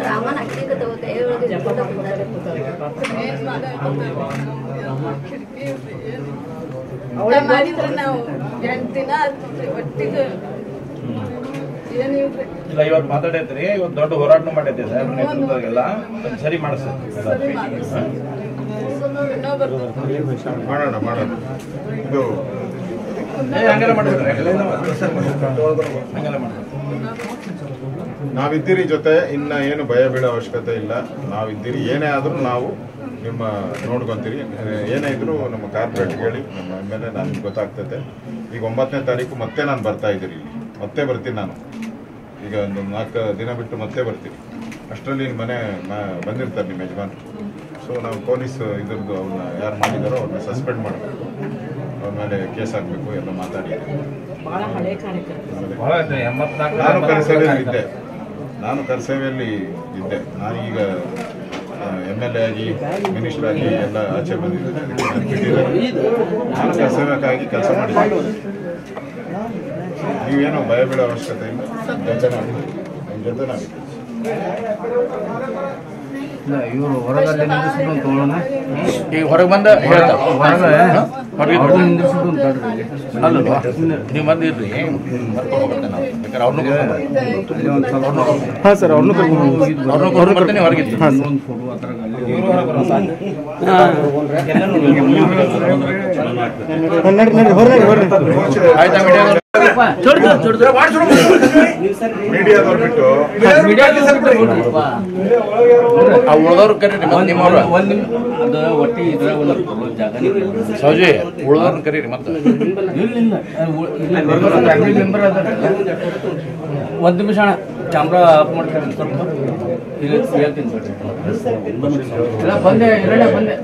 ರಾಮನ ಅಕ್ಕಿ ತಗೋತೆ ಅವಳ ಮಾಡಿದ್ರೆ ನಾವು 8 ದಿನ ಒಟ್ಟಿಗೆ ಇಲ್ಲ ಇವತ್ತು ಮಾತಾಡೈತ್ರಿ, ಇವತ್ತು ದೊಡ್ಡ ಹೋರಾಟ ಮಾಡೈತಿ ಸರ್ ನೇತೃತ್ವದಾಗೆಲ್ಲ ಸರಿ ಮಾಡಿಸ್ತೀವಿ. ಮಾಡೋಣ ಇದು ಹಂಗೆಲ್ಲ ಮಾಡಿಬಿಟ್ರೆ ಹಂಗೆಲ್ಲ ಮಾಡಿ ನಾವಿದ್ದೀರಿ ಜೊತೆ. ಇನ್ನ ಏನು ಭಯ ಬೀಳೋ ಅವಶ್ಯಕತೆ ಇಲ್ಲ. ನಾವಿದ್ದೀರಿ, ಏನೇ ಆದರೂ ನಾವು ನಿಮ್ಮ ನೋಡ್ಕೊಂತೀರಿ. ಏನೇ ಇದ್ರು ನಮ್ಮ ಕಾರ್ಪೊರೇಟ್ಗೆ ಹೇಳಿ, ನಮ್ಮ ಮೇಲೆ ನನಗೆ ಗೊತ್ತಾಗ್ತದೆ. ಈಗ 9ನೇ ತಾರೀಕು ಮತ್ತೆ ನಾನು ಬರ್ತಾ ಇದ್ದೀರಿ, ಇಲ್ಲಿ ಮತ್ತೆ ಬರ್ತೀನಿ. ನಾನು ಈಗ ಒಂದು 4 ದಿನ ಬಿಟ್ಟು ಮತ್ತೆ ಬರ್ತೀನಿ. ಅಷ್ಟರಲ್ಲಿ ನಿಮ್ಮ ಮನೆ ಬಂದಿರ್ತಾರೆ ನಿಮ್ಮ ಯಜಮಾನ್. ಸೊ ನಾವು ಪೊಲೀಸ್ ಇದ್ರದ್ದು ಅವ್ರನ್ನ ಯಾರು ಮಾಡಿದಾರೋ ಅವ್ರನ್ನ ಸಸ್ಪೆಂಡ್ ಮಾಡಬೇಕು, ಅವ್ರ ಮೇಲೆ ಕೇಸ್ ಹಾಕಬೇಕು ಎಲ್ಲ ಮಾತಾಡಿ. ನಾನು ಕರ್ತವ್ಯದಲ್ಲಿ ಇದ್ದೆ. ನಾನೀಗ MLA ಆಗಿ ಮಿನಿಸ್ಟರ್ ಆಗಿ ಎಲ್ಲ ಆಚೆ ಬಂದಿದ್ದೆ. ನಾನು ಕರ್ತವ್ಯಕ್ಕಾಗಿ ಕೆಲಸ ಮಾಡಿದ್ದೆ. ನೀವೇನೋ ಭಯ ಬೀಳೋ ಅವಶ್ಯಕತೆ ಇಲ್ಲ. ನಿಮ್ಮ ಜೊತೆ ನಾವಿದ್ದೀವಿ. ಇವರು ಹೊರಗಡೆ ತಗೊಳ್ಳೋಣ. ಈಗ ಹೊರಗೆ ಬಂದ ಅಲ್ಲಲ್ವಾ ನೀವು ಬಂದಿರ್ರಿ, ಹಾಂ ಸರ್, ಅವ್ರನ್ನೂ ಕರ್ಕೊಂಡು ಬರ್ತೀನಿ ಹೊರಗಿತ್ತು. ಆಯ್ತಾ ಮೀಡಿಯಾದವ್ರು ಬಿಟ್ಟು ಉಳ್ದವ್ರು ಕರೀರಿ, ನಿಮ್ಮವ್ರ ಸೌಜಿ ಉಳ್ದವ್ರನ್ನ ಕರೀರಿ. ಮತ್ತೆ ಒಂದು ನಿಮಿಷ ಅಣ್ಣ, ಕ್ಯಾಮ್ರಾ ಆಫ್ ಮಾಡ್ತಾರೆ ಸ್ವಲ್ಪ. ಹೇಳ್ತೀನಿ ಸರ್, ಬಂದೆ ಹೊರಗೆ